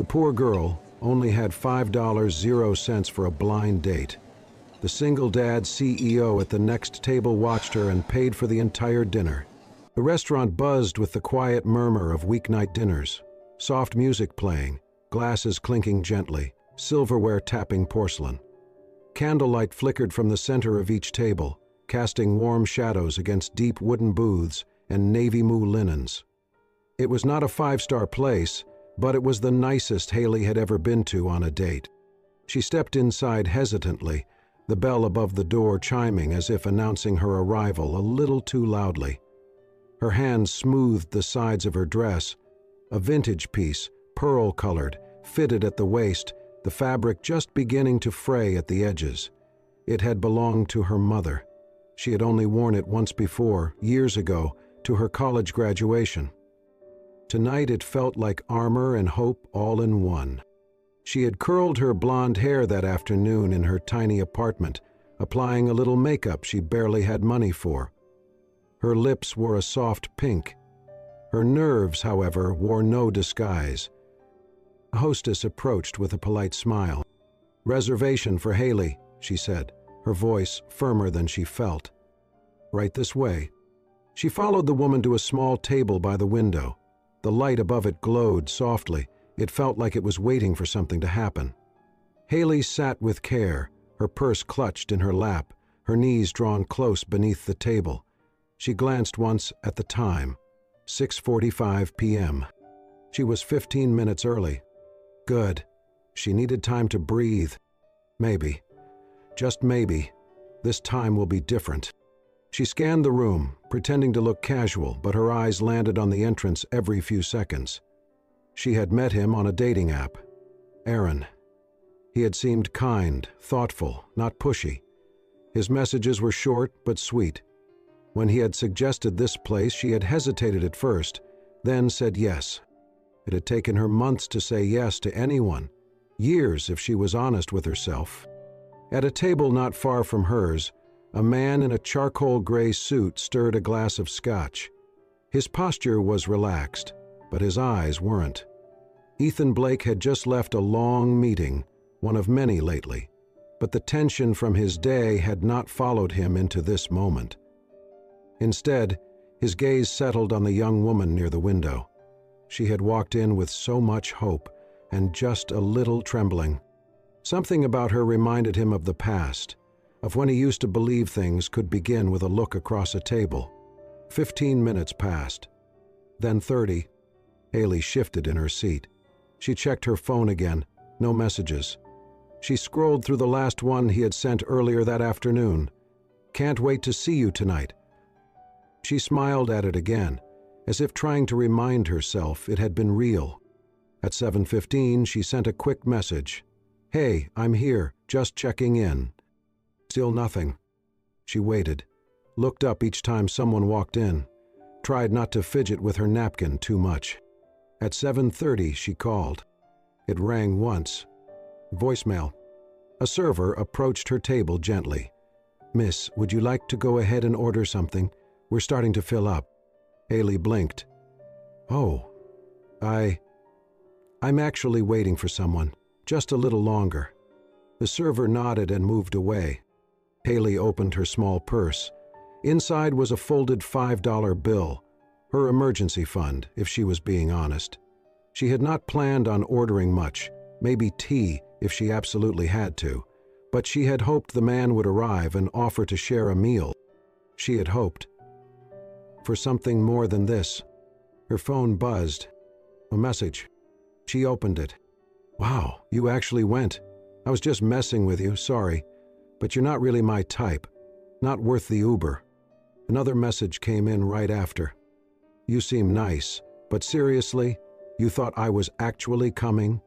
The poor girl only had $5.00 for a blind date. The single dad CEO at the next table watched her and paid for the entire dinner. The restaurant buzzed with the quiet murmur of weeknight dinners, soft music playing, glasses clinking gently, silverware tapping porcelain. Candlelight flickered from the center of each table, casting warm shadows against deep wooden booths and navy blue linens. It was not a five-star place, but it was the nicest Haley had ever been to on a date. She stepped inside hesitantly, the bell above the door chiming as if announcing her arrival a little too loudly. Her hands smoothed the sides of her dress, a vintage piece, pearl-colored, fitted at the waist, the fabric just beginning to fray at the edges. It had belonged to her mother. She had only worn it once before, years ago, to her college graduation. Tonight it felt like armor and hope all in one. She had curled her blonde hair that afternoon in her tiny apartment, applying a little makeup she barely had money for. Her lips wore a soft pink. Her nerves, however, wore no disguise. A hostess approached with a polite smile. "Reservation for Haley," she said, her voice firmer than she felt. "Right this way." She followed the woman to a small table by the window. The light above it glowed softly. It felt like it was waiting for something to happen. Haley sat with care, her purse clutched in her lap, her knees drawn close beneath the table. She glanced once at the time, 6:45 p.m. She was 15 minutes early. Good. She needed time to breathe. Maybe, just maybe, this time will be different. She scanned the room, pretending to look casual, but her eyes landed on the entrance every few seconds. She had met him on a dating app. Aaron. He had seemed kind, thoughtful, not pushy. His messages were short but sweet. When he had suggested this place, she had hesitated at first, then said yes. It had taken her months to say yes to anyone, years if she was honest with herself. At a table not far from hers, a man in a charcoal gray suit stirred a glass of scotch. His posture was relaxed, but his eyes weren't. Ethan Blake had just left a long meeting, one of many lately, but the tension from his day had not followed him into this moment. Instead, his gaze settled on the young woman near the window. She had walked in with so much hope and just a little trembling. Something about her reminded him of the past, of when he used to believe things could begin with a look across a table. 15 minutes passed. Then 30. Haley shifted in her seat. She checked her phone again. No messages. She scrolled through the last one he had sent earlier that afternoon. "Can't wait to see you tonight." She smiled at it again, as if trying to remind herself it had been real. At 7:15, she sent a quick message. "Hey, I'm here, just checking in." Still nothing. She waited, looked up each time someone walked in, tried not to fidget with her napkin too much. At 7:30, she called. It rang once. Voicemail. A server approached her table gently. "Miss, would you like to go ahead and order something? We're starting to fill up." Haley blinked. "Oh, I'm actually waiting for someone. Just a little longer." The server nodded and moved away. Haley opened her small purse. Inside was a folded $5 bill, her emergency fund, if she was being honest. She had not planned on ordering much, maybe tea if she absolutely had to, but she had hoped the man would arrive and offer to share a meal. She had hoped for something more than this. Her phone buzzed. A message. She opened it. "Wow, you actually went. I was just messing with you, sorry. But you're not really my type. Not worth the Uber." Another message came in right after. "You seem nice, but seriously, you thought I was actually coming?"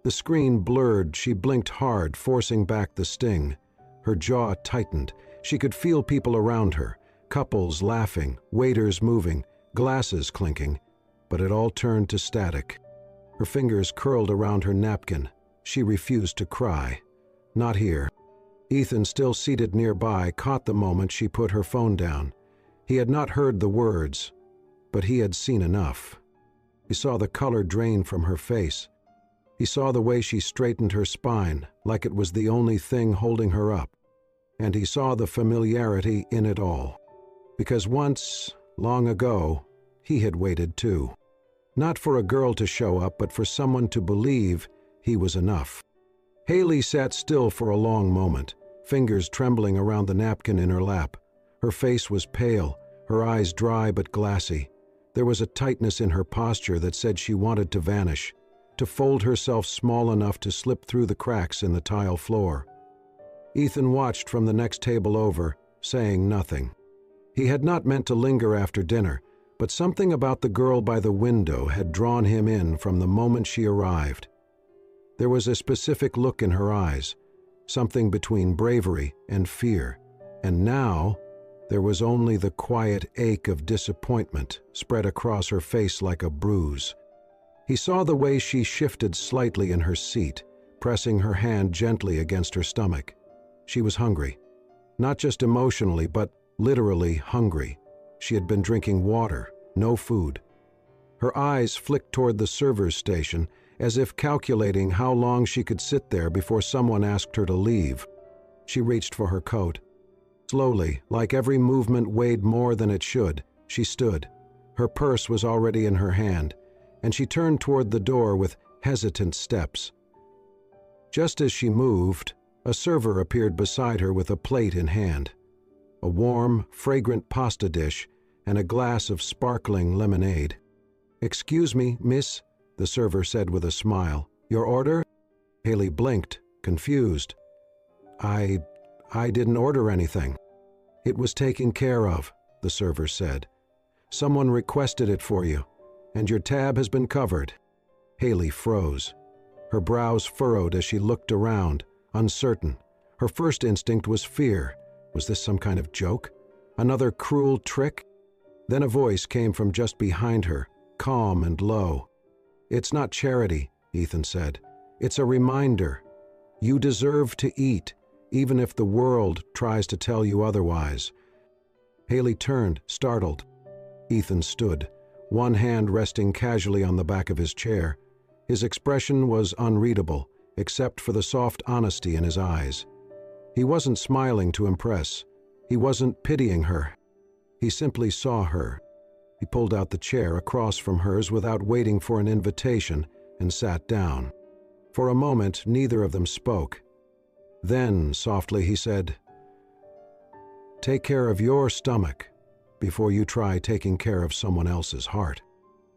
The screen blurred. She blinked hard, forcing back the sting. Her jaw tightened. She could feel people around her, couples laughing, waiters moving, glasses clinking. But it all turned to static. Her fingers curled around her napkin. She refused to cry. Not here. Ethan, still seated nearby, caught the moment she put her phone down. He had not heard the words, but he had seen enough. He saw the color drain from her face. He saw the way she straightened her spine, like it was the only thing holding her up. And he saw the familiarity in it all. Because once, long ago, he had waited too. Not for a girl to show up, but for someone to believe he was enough. Haley sat still for a long moment, fingers trembling around the napkin in her lap. Her face was pale, her eyes dry but glassy. There was a tightness in her posture that said she wanted to vanish, to fold herself small enough to slip through the cracks in the tile floor. Ethan watched from the next table over, saying nothing. He had not meant to linger after dinner, but something about the girl by the window had drawn him in from the moment she arrived. There was a specific look in her eyes, something between bravery and fear, and now there was only the quiet ache of disappointment spread across her face like a bruise. He saw the way she shifted slightly in her seat, pressing her hand gently against her stomach. She was hungry, not just emotionally, but literally hungry. She had been drinking water, no food. Her eyes flicked toward the server's station, as if calculating how long she could sit there before someone asked her to leave. She reached for her coat. Slowly, like every movement weighed more than it should, she stood. Her purse was already in her hand, and she turned toward the door with hesitant steps. Just as she moved, a server appeared beside her with a plate in hand. A warm, fragrant pasta dish and a glass of sparkling lemonade. "Excuse me, miss," the server said with a smile. "Your order?" Haley blinked, confused. I didn't order anything." "It was taken care of," the server said. "Someone requested it for you, and your tab has been covered." Haley froze. Her brows furrowed as she looked around, uncertain. Her first instinct was fear. Was this some kind of joke? Another cruel trick? Then a voice came from just behind her, calm and low. "It's not charity," Ethan said. "It's a reminder. You deserve to eat, even if the world tries to tell you otherwise." Haley turned, startled. Ethan stood, one hand resting casually on the back of his chair. His expression was unreadable, except for the soft honesty in his eyes. He wasn't smiling to impress. He wasn't pitying her. He simply saw her. He pulled out the chair across from hers without waiting for an invitation and sat down. For a moment, neither of them spoke. Then, softly, he said, "Take care of your stomach before you try taking care of someone else's heart."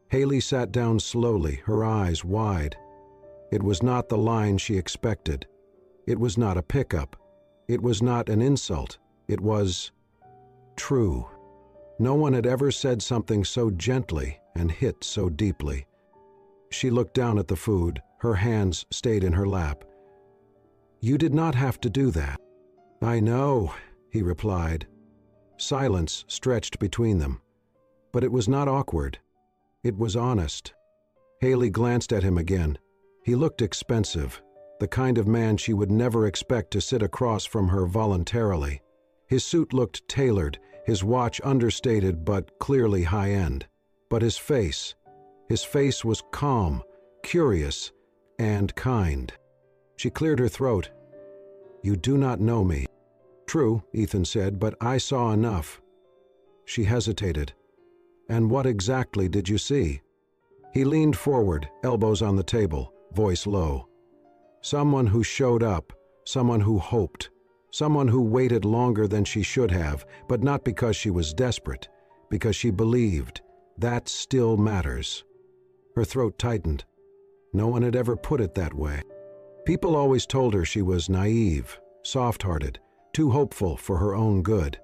Haley sat down slowly, her eyes wide. It was not the line she expected. It was not a pickup. It was not an insult. It was true. No one had ever said something so gently and hit so deeply. She looked down at the food. Her hands stayed in her lap. "You did not have to do that." "I know," he replied. Silence stretched between them. But it was not awkward. It was honest. Haley glanced at him again. He looked expensive, the kind of man she would never expect to sit across from her voluntarily. His suit looked tailored, his watch understated but clearly high-end. But his face was calm, curious, and kind. She cleared her throat. "You do not know me." "True," Ethan said, "but I saw enough." She hesitated. "And what exactly did you see?" He leaned forward, elbows on the table, voice low. "Someone who showed up, someone who hoped, someone who waited longer than she should have, but not because she was desperate, because she believed. That still matters." Her throat tightened. No one had ever put it that way. People always told her she was naive, soft-hearted, too hopeful for her own good.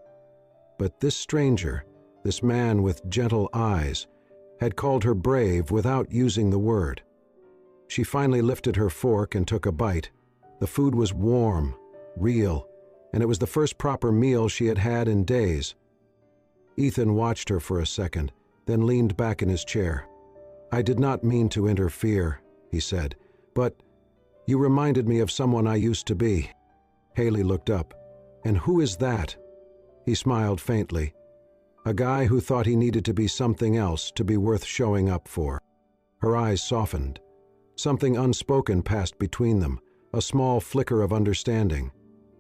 But this stranger, this man with gentle eyes, had called her brave without using the word. She finally lifted her fork and took a bite. The food was warm, real, and it was the first proper meal she had had in days. Ethan watched her for a second, then leaned back in his chair. "I did not mean to interfere," he said, "but you reminded me of someone I used to be." Haley looked up. "And who is that?" He smiled faintly. "A guy who thought he needed to be something else to be worth showing up for." Her eyes softened. Something unspoken passed between them, a small flicker of understanding,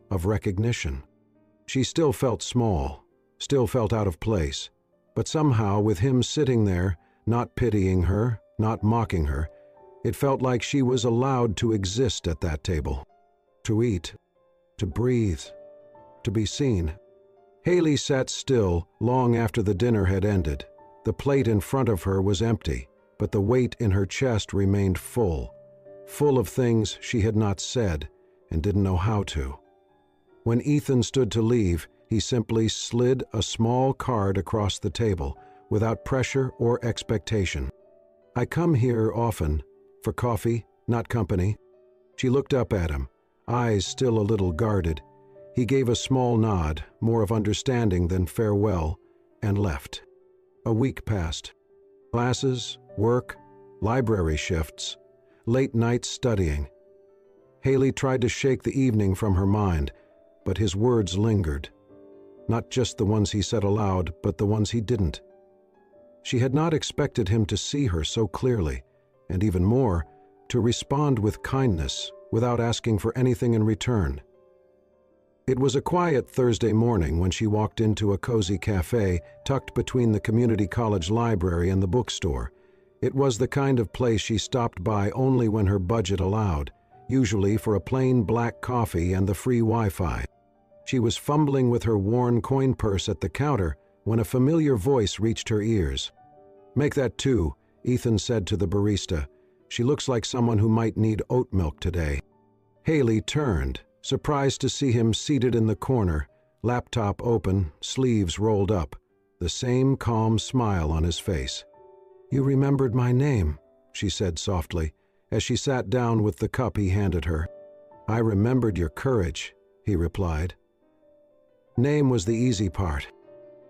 of recognition. She still felt small, still felt out of place, but somehow with him sitting there, not pitying her, not mocking her, it felt like she was allowed to exist at that table, to eat, to breathe, to be seen. Haley sat still long after the dinner had ended. The plate in front of her was empty, but the weight in her chest remained full of things she had not said and didn't know how to. When Ethan stood to leave, he simply slid a small card across the table, without pressure or expectation. "I come here often, for coffee, not company." She looked up at him, eyes still a little guarded. He gave a small nod, more of understanding than farewell, and left. A week passed. Classes, work, library shifts, late nights studying. Haley tried to shake the evening from her mind, but his words lingered. Not just the ones he said aloud, but the ones he didn't. She had not expected him to see her so clearly, and even more, to respond with kindness without asking for anything in return. It was a quiet Thursday morning when she walked into a cozy cafe tucked between the community college library and the bookstore. It was the kind of place she stopped by only when her budget allowed, usually for a plain black coffee and the free Wi-Fi. She was fumbling with her worn coin purse at the counter when a familiar voice reached her ears. "Make that 2, Ethan said to the barista. "She looks like someone who might need oat milk today." Haley turned, surprised to see him seated in the corner, laptop open, sleeves rolled up, the same calm smile on his face. "You remembered my name," she said softly, as she sat down with the cup he handed her. "I remembered your courage," he replied. Name was the easy part.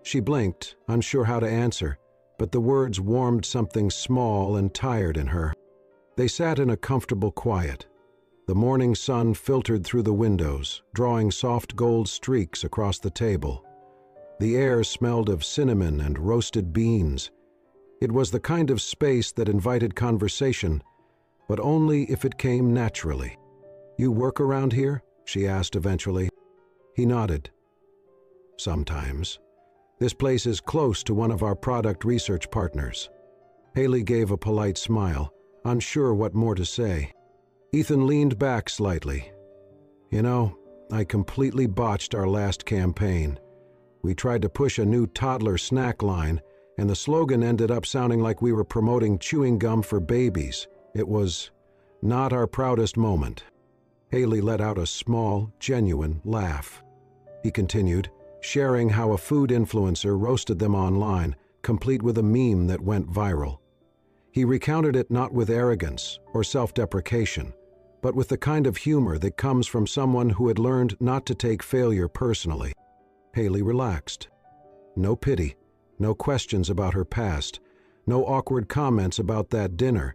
She blinked, unsure how to answer, but the words warmed something small and tired in her. They sat in a comfortable quiet. The morning sun filtered through the windows, drawing soft gold streaks across the table. The air smelled of cinnamon and roasted beans. It was the kind of space that invited conversation, but only if it came naturally. "You work around here?" she asked eventually. He nodded. "Sometimes. This place is close to one of our product research partners." Haley gave a polite smile, unsure what more to say. Ethan leaned back slightly. "You know, I completely botched our last campaign. We tried to push a new toddler snack line, and the slogan ended up sounding like we were promoting chewing gum for babies. It was not our proudest moment." Haley let out a small, genuine laugh. He continued, sharing how a food influencer roasted them online, complete with a meme that went viral. He recounted it not with arrogance or self-deprecation, but with the kind of humor that comes from someone who had learned not to take failure personally. Haley relaxed. No pity, no questions about her past, no awkward comments about that dinner.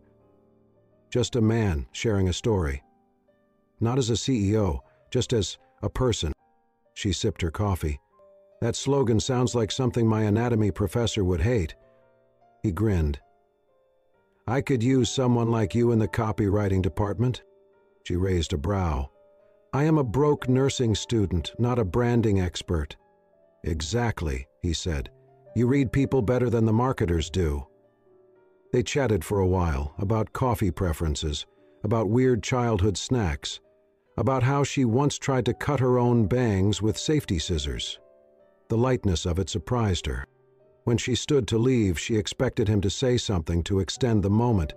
Just a man sharing a story. Not as a CEO, just as a person. She sipped her coffee. "That slogan sounds like something my anatomy professor would hate." He grinned. "I could use someone like you in the copywriting department." She raised a brow. "I am a broke nursing student, not a branding expert." "Exactly," he said. "You read people better than the marketers do." They chatted for a while about coffee preferences, about weird childhood snacks, about how she once tried to cut her own bangs with safety scissors. The lightness of it surprised her. When she stood to leave, she expected him to say something to extend the moment,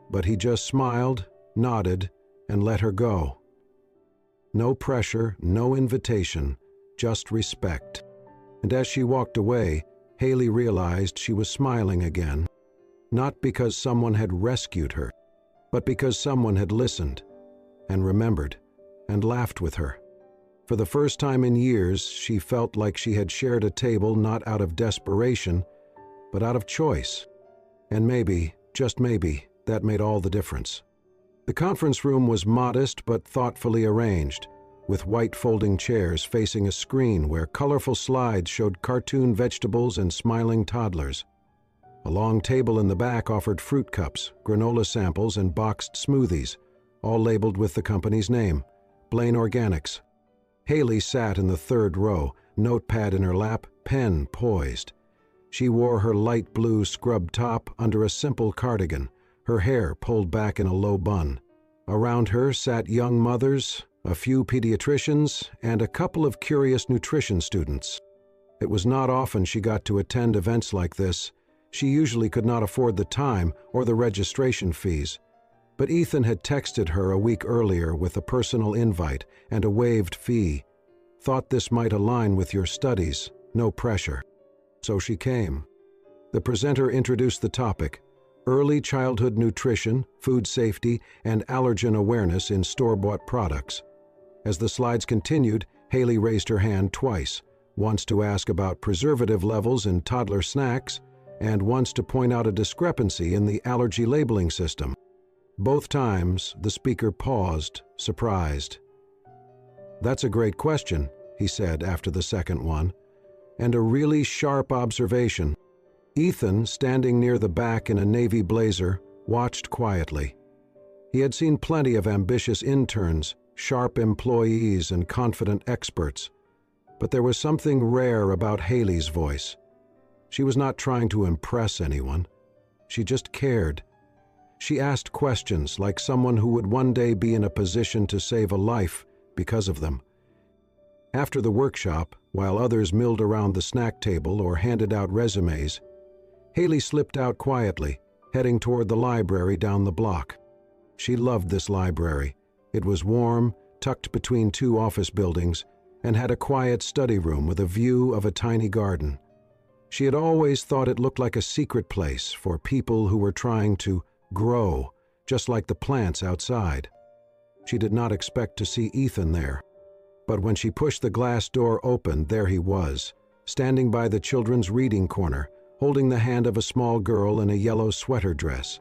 but he just smiled, nodded, and let her go. No pressure, no invitation, just respect. And as she walked away, Haley realized she was smiling again. Not because someone had rescued her, but because someone had listened, and remembered, and laughed with her. For the first time in years, she felt like she had shared a table not out of desperation, but out of choice. And maybe, just maybe, that made all the difference. The conference room was modest but thoughtfully arranged, with white folding chairs facing a screen where colorful slides showed cartoon vegetables and smiling toddlers. A long table in the back offered fruit cups, granola samples, and boxed smoothies, all labeled with the company's name, Blaine Organics. Haley sat in the third row, notepad in her lap, pen poised. She wore her light blue scrub top under a simple cardigan, her hair pulled back in a low bun. Around her sat young mothers, a few pediatricians, and a couple of curious nutrition students. It was not often she got to attend events like this. She usually could not afford the time or the registration fees. But Ethan had texted her a week earlier with a personal invite and a waived fee. Thought this might align with your studies, no pressure. So she came. The presenter introduced the topic: early childhood nutrition, food safety, and allergen awareness in store-bought products. As the slides continued, Haley raised her hand twice, once to ask about preservative levels in toddler snacks, and once to point out a discrepancy in the allergy labeling system. Both times, the speaker paused, surprised. "That's a great question," he said after the second one, "and a really sharp observation." Ethan, standing near the back in a navy blazer, watched quietly. He had seen plenty of ambitious interns, sharp employees, and confident experts. But there was something rare about Haley's voice. She was not trying to impress anyone. She just cared. She asked questions like someone who would one day be in a position to save a life because of them. After the workshop, while others milled around the snack table or handed out resumes, Haley slipped out quietly, heading toward the library down the block. She loved this library. It was warm, tucked between two office buildings, and had a quiet study room with a view of a tiny garden. She had always thought it looked like a secret place for people who were trying to grow, just like the plants outside. She did not expect to see Ethan there. But when she pushed the glass door open, there he was, standing by the children's reading corner, holding the hand of a small girl in a yellow sweater dress.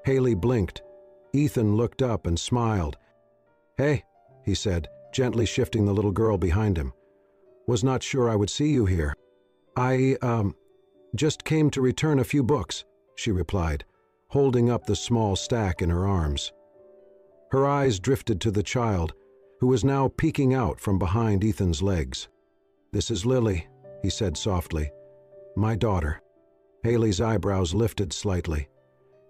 Haley blinked. Ethan looked up and smiled. "Hey," he said, gently shifting the little girl behind him. "Was not sure I would see you here." I just came to return a few books," she replied, holding up the small stack in her arms. Her eyes drifted to the child, who was now peeking out from behind Ethan's legs. "This is Lily," he said softly. "My daughter." Haley's eyebrows lifted slightly.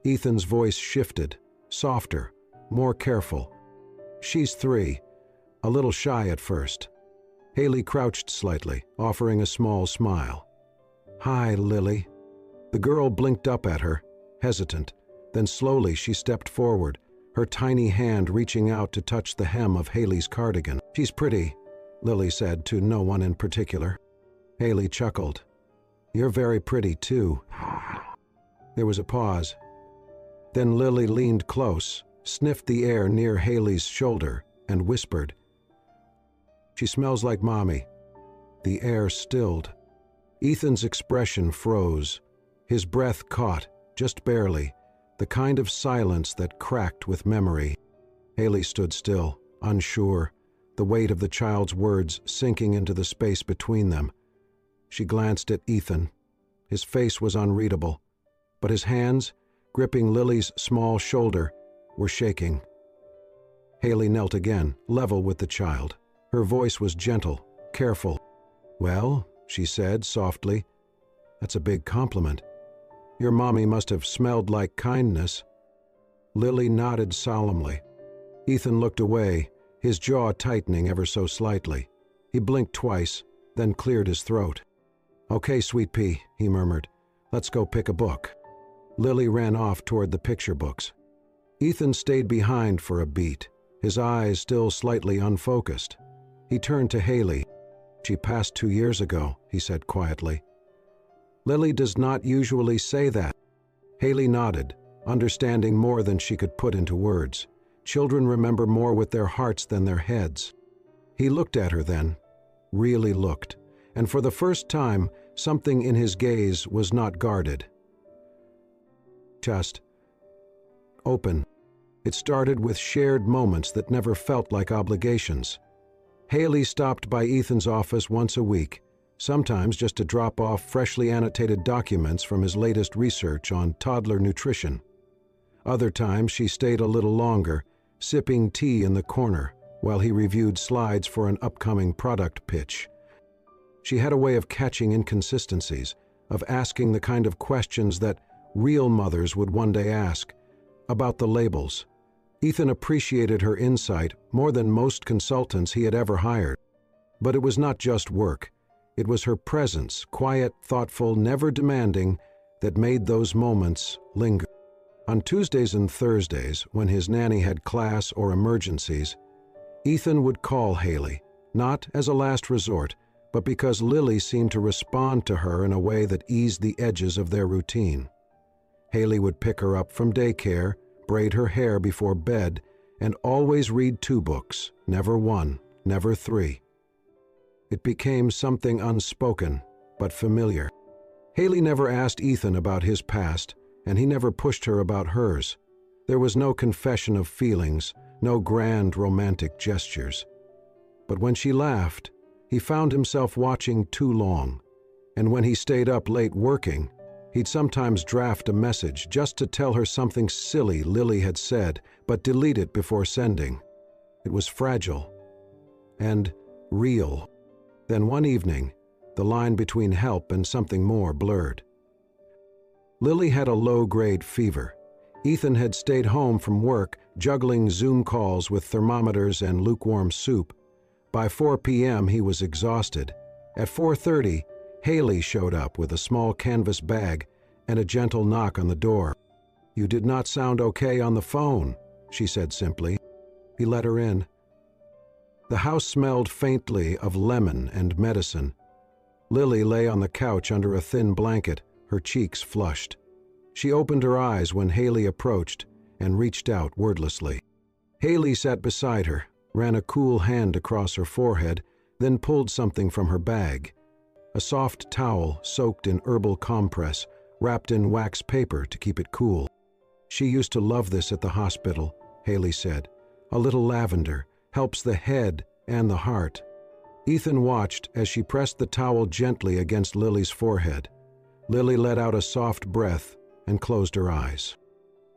Ethan's voice shifted, softer, more careful. "She's 3, a little shy at first." Haley crouched slightly, offering a small smile. "Hi, Lily." The girl blinked up at her, hesitant. Then slowly she stepped forward, her tiny hand reaching out to touch the hem of Haley's cardigan. "She's pretty," Lily said to no one in particular. Haley chuckled. "You're very pretty, too." There was a pause. Then Lily leaned close, sniffed the air near Haley's shoulder, and whispered, "She smells like Mommy." The air stilled. Ethan's expression froze. His breath caught, just barely, the kind of silence that cracked with memory. Haley stood still, unsure, the weight of the child's words sinking into the space between them. She glanced at Ethan. His face was unreadable, but his hands, gripping Lily's small shoulder, were shaking. Haley knelt again, level with the child. Her voice was gentle, careful. "Well," she said softly, "that's a big compliment. Your mommy must have smelled like kindness." Lily nodded solemnly. Ethan looked away, his jaw tightening ever so slightly. He blinked twice, then cleared his throat. "Okay, sweet pea," he murmured. "Let's go pick a book." Lily ran off toward the picture books. Ethan stayed behind for a beat, his eyes still slightly unfocused. He turned to Haley. "She passed 2 years ago," he said quietly. "Lily does not usually say that." Haley nodded, understanding more than she could put into words. Children remember more with their hearts than their heads. He looked at her then, really looked, and for the first time, something in his gaze was not guarded. Just open. It started with shared moments that never felt like obligations. Haley stopped by Ethan's office once a week, sometimes just to drop off freshly annotated documents from his latest research on toddler nutrition. Other times she stayed a little longer, sipping tea in the corner while he reviewed slides for an upcoming product pitch. She had a way of catching inconsistencies, of asking the kind of questions that real mothers would one day ask, about the labels. Ethan appreciated her insight more than most consultants he had ever hired. But it was not just work. It was her presence, quiet, thoughtful, never demanding, that made those moments linger. On Tuesdays and Thursdays, when his nanny had class or emergencies, Ethan would call Haley, not as a last resort, but because Lily seemed to respond to her in a way that eased the edges of their routine. Haley would pick her up from daycare, braid her hair before bed, and always read 2 books, never 1, never 3. It became something unspoken, but familiar. Haley never asked Ethan about his past, and he never pushed her about hers. There was no confession of feelings, no grand romantic gestures. But when she laughed, he found himself watching too long, and when he stayed up late working, he'd sometimes draft a message just to tell her something silly Lily had said, but delete it before sending. It was fragile and real. Then one evening, the line between help and something more blurred. Lily had a low-grade fever. Ethan had stayed home from work, juggling Zoom calls with thermometers and lukewarm soup. By 4 p.m. he was exhausted. At 4:30, Haley showed up with a small canvas bag and a gentle knock on the door. "You did not sound okay on the phone," she said simply. He let her in. The house smelled faintly of lemon and medicine. Lily lay on the couch under a thin blanket, her cheeks flushed. She opened her eyes when Haley approached and reached out wordlessly. Haley sat beside her, ran a cool hand across her forehead, then pulled something from her bag. A soft towel soaked in herbal compress, wrapped in wax paper to keep it cool. "She used to love this at the hospital," Haley said. "A little lavender helps the head and the heart." Ethan watched as she pressed the towel gently against Lily's forehead. Lily let out a soft breath and closed her eyes.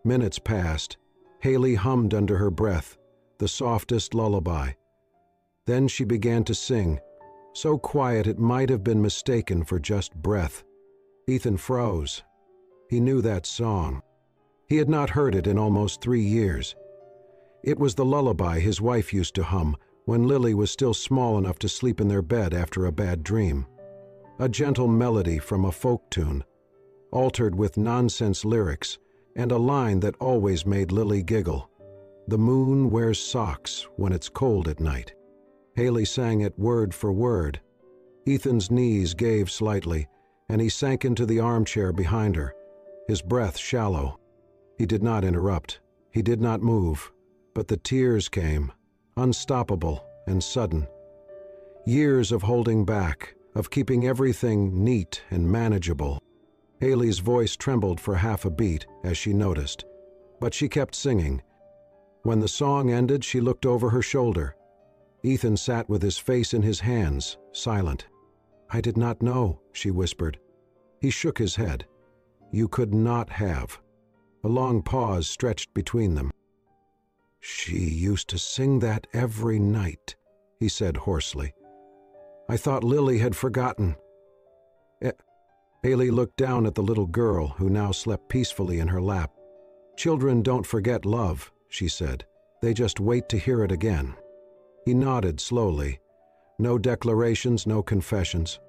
Minutes passed. Haley hummed under her breath, the softest lullaby. Then she began to sing, so quiet it might have been mistaken for just breath. Ethan froze. He knew that song. He had not heard it in almost 3 years. It was the lullaby his wife used to hum when Lily was still small enough to sleep in their bed after a bad dream. A gentle melody from a folk tune, altered with nonsense lyrics, and a line that always made Lily giggle. "The moon wears socks when it's cold at night." Haley sang it word for word. Ethan's knees gave slightly, and he sank into the armchair behind her, his breath shallow. He did not interrupt. He did not move. But the tears came, unstoppable and sudden. Years of holding back, of keeping everything neat and manageable. Haley's voice trembled for half a beat as she noticed, but she kept singing. When the song ended, she looked over her shoulder. Ethan sat with his face in his hands, silent. "I did not know," she whispered. He shook his head. "You could not have." A long pause stretched between them. "She used to sing that every night," he said hoarsely. "I thought Lily had forgotten." Haley looked down at the little girl who now slept peacefully in her lap. "Children don't forget love," she said. "They just wait to hear it again." He nodded slowly. No declarations, no confessions.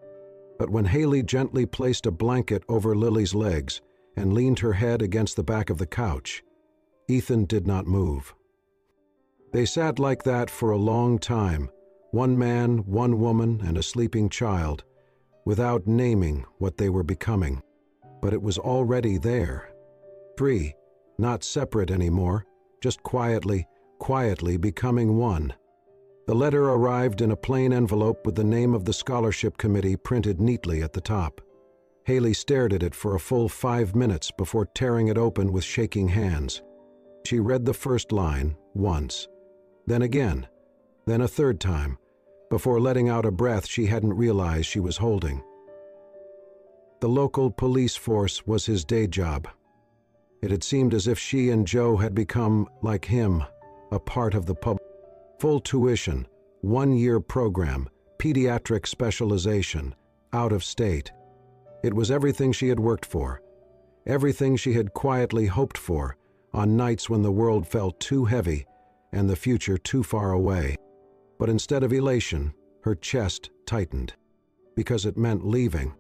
But when Haley gently placed a blanket over Lily's legs and leaned her head against the back of the couch, Ethan did not move. They sat like that for a long time, one man, one woman, and a sleeping child, without naming what they were becoming. But it was already there. Free, not separate anymore, just quietly becoming one. The letter arrived in a plain envelope with the name of the scholarship committee printed neatly at the top. Haley stared at it for a full 5 minutes before tearing it open with shaking hands. She read the first line once, then again, then a third time, before letting out a breath she hadn't realized she was holding. The local police force was his day job. It had seemed as if she and Joe had become, like him, a part of the pub. Full tuition, 1-year program, pediatric specialization, out of state. It was everything she had worked for, everything she had quietly hoped for on nights when the world felt too heavy and the future too far away. But instead of elation, her chest tightened, because it meant leaving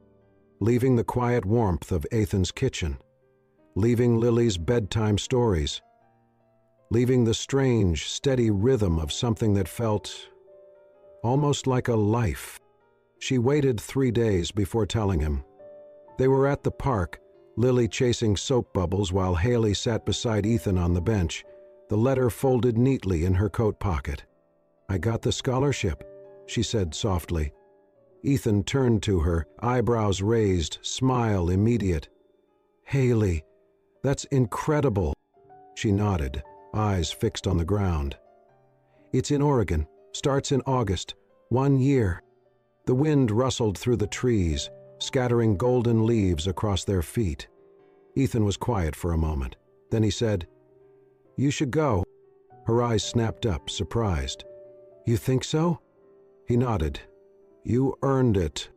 the quiet warmth of Ethan's kitchen, leaving Lily's bedtime stories, leaving the strange, steady rhythm of something that felt almost like a life. She waited 3 days before telling him. They were at the park, Lily chasing soap bubbles while Haley sat beside Ethan on the bench, the letter folded neatly in her coat pocket. "I got the scholarship," she said softly. Ethan turned to her, eyebrows raised, smile immediate. "Haley, that's incredible." She nodded, eyes fixed on the ground. "It's in Oregon, starts in August, 1 year." The wind rustled through the trees, scattering golden leaves across their feet. Ethan was quiet for a moment. Then he said, "You should go." Her eyes snapped up, surprised. "You think so?" He nodded. "You earned it.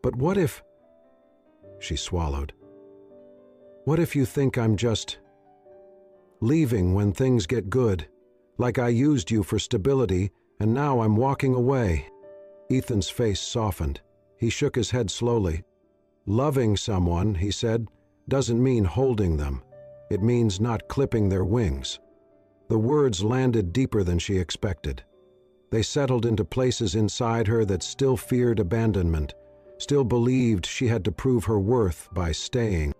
But what if—" She swallowed. "What if you think I'm just leaving when things get good, like I used you for stability and now I'm walking away?" Ethan's face softened. He shook his head slowly. "Loving someone," he said, "doesn't mean holding them. It means not clipping their wings." The words landed deeper than she expected. They settled into places inside her that still feared abandonment, still believed she had to prove her worth by staying.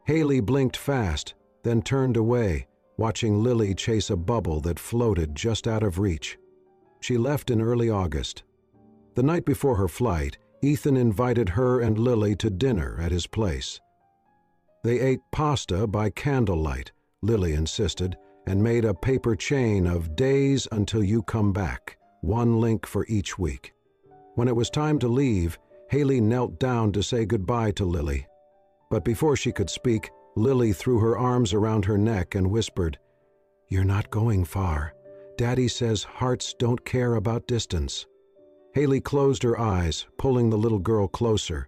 Haley blinked fast, then turned away, watching Lily chase a bubble that floated just out of reach. She left in early August. The night before her flight, Ethan invited her and Lily to dinner at his place. They ate pasta by candlelight, Lily insisted, and made a paper chain of days until you come back, 1 link for each week. When it was time to leave, Haley knelt down to say goodbye to Lily. But before she could speak, Lily threw her arms around her neck and whispered, "You're not going far. Daddy says hearts don't care about distance." Haley closed her eyes, pulling the little girl closer.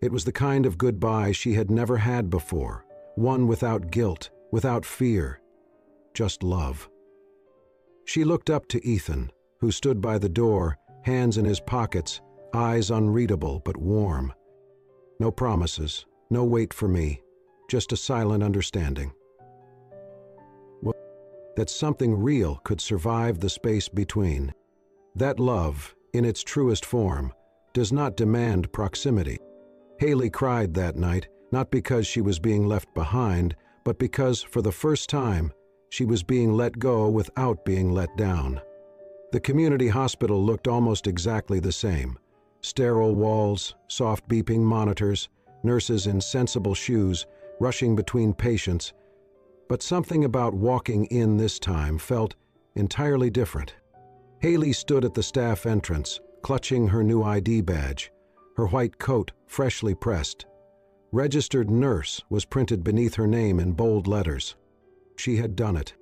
It was the kind of goodbye she had never had before, one without guilt, without fear, just love. She looked up to Ethan, who stood by the door, hands in his pockets, eyes unreadable but warm. No promises, no wait for me, just a silent understanding. That something real could survive the space between. That love, in its truest form, does not demand proximity. Haley cried that night, not because she was being left behind, but because, for the first time, she was being let go without being let down. The community hospital looked almost exactly the same. Sterile walls, soft beeping monitors, nurses in sensible shoes, rushing between patients. But something about walking in this time felt entirely different. Haley stood at the staff entrance, clutching her new ID badge, her white coat freshly pressed. Registered nurse was printed beneath her name in bold letters. She had done it.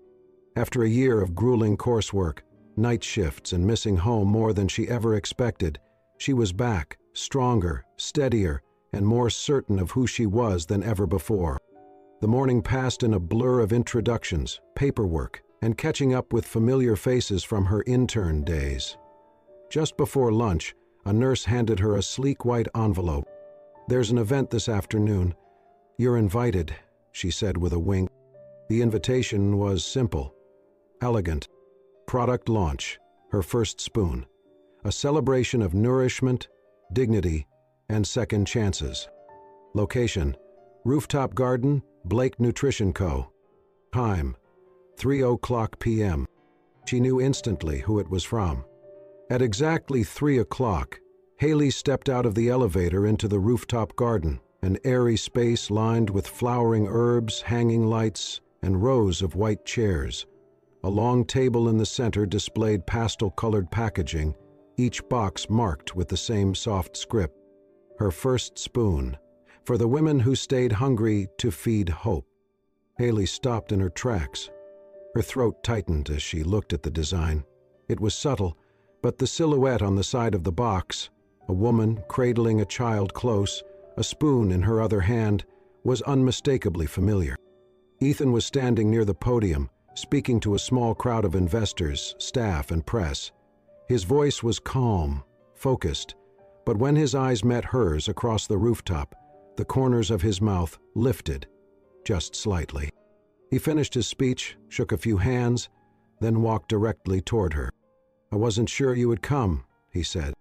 After a year of grueling coursework, night shifts, and missing home more than she ever expected, she was back, stronger, steadier, and more certain of who she was than ever before. The morning passed in a blur of introductions, paperwork, and catching up with familiar faces from her intern days. Just before lunch, a nurse handed her a sleek white envelope. "There's an event this afternoon. You're invited," she said with a wink. The invitation was simple, elegant. Product launch, her first spoon. A celebration of nourishment, dignity, and second chances. Location, rooftop garden, Blake Nutrition Co. Time, 3:00 p.m. She knew instantly who it was from. At exactly 3:00, Haley stepped out of the elevator into the rooftop garden, an airy space lined with flowering herbs, hanging lights, and rows of white chairs. A long table in the center displayed pastel-colored packaging, each box marked with the same soft script. Her first spoon, for the women who stayed hungry to feed hope. Haley stopped in her tracks. Her throat tightened as she looked at the design. It was subtle, but the silhouette on the side of the box, a woman cradling a child close, a spoon in her other hand, was unmistakably familiar. Ethan was standing near the podium, speaking to a small crowd of investors, staff, and press. His voice was calm, focused, but when his eyes met hers across the rooftop, the corners of his mouth lifted, just slightly. He finished his speech, shook a few hands, then walked directly toward her. "I wasn't sure you would come," he said.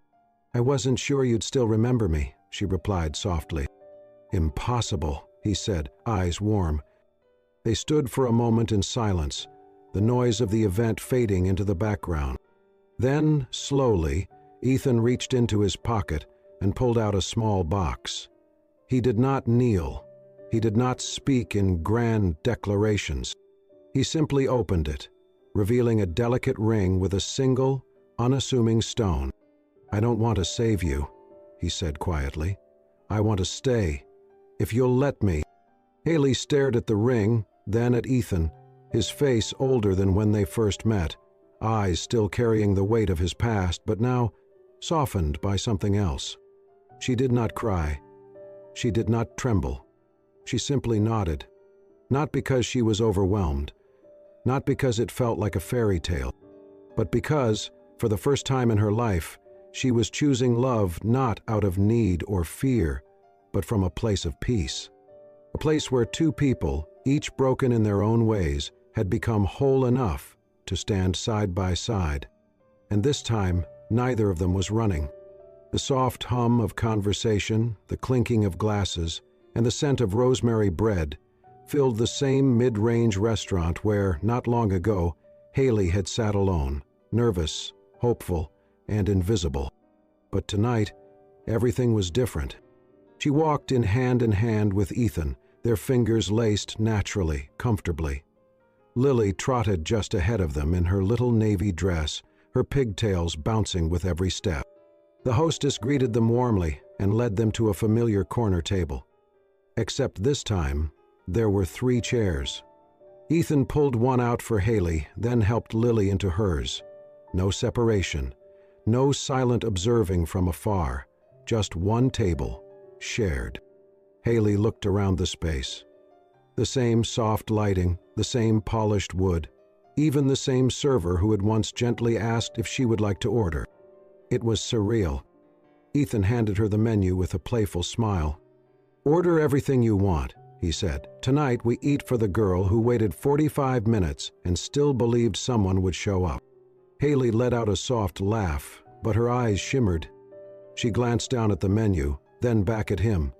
"I wasn't sure you'd still remember me," she replied softly. "Impossible," he said, eyes warm. They stood for a moment in silence, the noise of the event fading into the background. Then, slowly, Ethan reached into his pocket and pulled out a small box. He did not kneel. He did not speak in grand declarations. He simply opened it, revealing a delicate ring with a single, unassuming stone. "I don't want to save you," he said quietly. "I want to stay. If you'll let me." Haley stared at the ring, then at Ethan, his face older than when they first met, eyes still carrying the weight of his past, but now softened by something else. She did not cry. She did not tremble. She simply nodded, not because she was overwhelmed, not because it felt like a fairy tale, but because, for the first time in her life, she was choosing love not out of need or fear, but from a place of peace. A place where two people, each broken in their own ways, had become whole enough to stand side by side. And this time, neither of them was running. The soft hum of conversation, the clinking of glasses, and the scent of rosemary bread filled the same mid-range restaurant where, not long ago, Haley had sat alone, nervous, hopeful, and invisible. But tonight, everything was different. She walked in hand with Ethan, their fingers laced naturally, comfortably. Lily trotted just ahead of them in her little navy dress, her pigtails bouncing with every step. The hostess greeted them warmly and led them to a familiar corner table. Except this time, there were 3 chairs. Ethan pulled one out for Haley, then helped Lily into hers. No separation, no silent observing from afar, just one table, shared. Haley looked around the space. The same soft lighting, the same polished wood, even the same server who had once gently asked if she would like to order. It was surreal. Ethan handed her the menu with a playful smile. "Order everything you want," he said. "Tonight we eat for the girl who waited 45 minutes and still believed someone would show up." Haley let out a soft laugh, but her eyes shimmered. She glanced down at the menu, then back at him.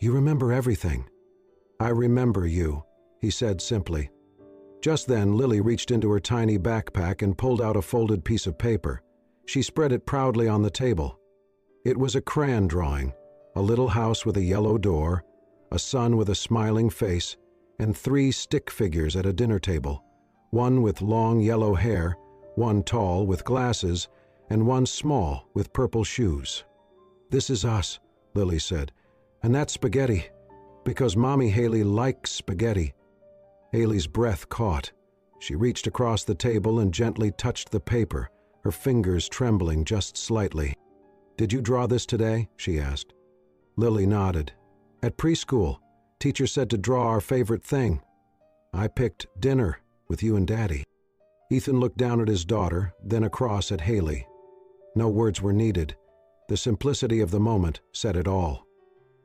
"You remember everything." "I remember you," he said simply. Just then, Lily reached into her tiny backpack and pulled out a folded piece of paper. She spread it proudly on the table. It was a crayon drawing, a little house with a yellow door, a sun with a smiling face, and 3 stick figures at a dinner table, one with long yellow hair, one tall with glasses, and one small with purple shoes. "This is us," Lily said, "and that's spaghetti, because Mommy Haley likes spaghetti." Haley's breath caught. She reached across the table and gently touched the paper, her fingers trembling just slightly. "Did you draw this today?" she asked. Lily nodded. "At preschool, teacher said to draw our favorite thing. I picked dinner with you and Daddy." Ethan looked down at his daughter, then across at Haley. No words were needed. The simplicity of the moment said it all.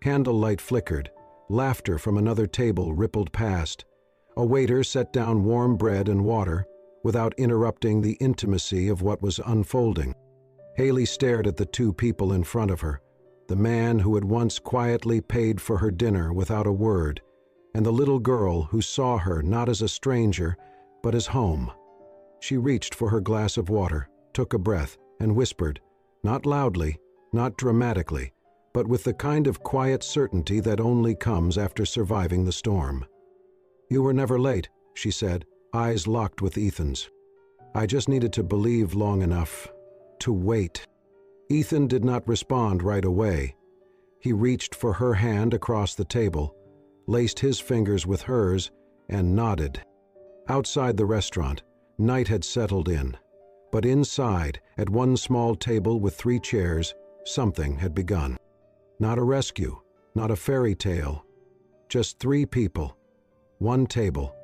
Candlelight flickered. Laughter from another table rippled past. A waiter set down warm bread and water without interrupting the intimacy of what was unfolding. Haley stared at the 2 people in front of her, the man who had once quietly paid for her dinner without a word, and the little girl who saw her not as a stranger, but as home. She reached for her glass of water, took a breath, and whispered, not loudly, not dramatically, but with the kind of quiet certainty that only comes after surviving the storm. "You were never late," she said, eyes locked with Ethan's. "I just needed to believe long enough to wait." Ethan did not respond right away. He reached for her hand across the table, laced his fingers with hers, and nodded. Outside the restaurant, night had settled in. But inside, at one small table with 3 chairs, something had begun. Not a rescue, not a fairy tale. Just 3 people, 1 table,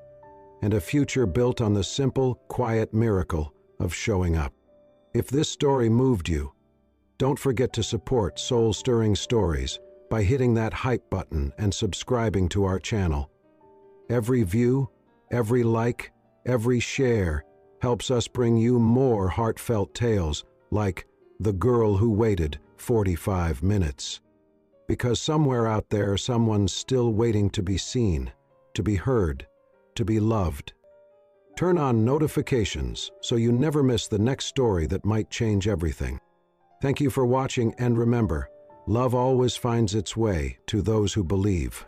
and a future built on the simple, quiet miracle of showing up. If this story moved you, don't forget to support soul-stirring stories by hitting that hype button and subscribing to our channel. Every view, every like, every share helps us bring you more heartfelt tales like The Girl Who Waited 45 Minutes. Because somewhere out there, someone's still waiting to be seen, to be heard, to be loved. Turn on notifications so you never miss the next story that might change everything. Thank you for watching, and remember, love always finds its way to those who believe.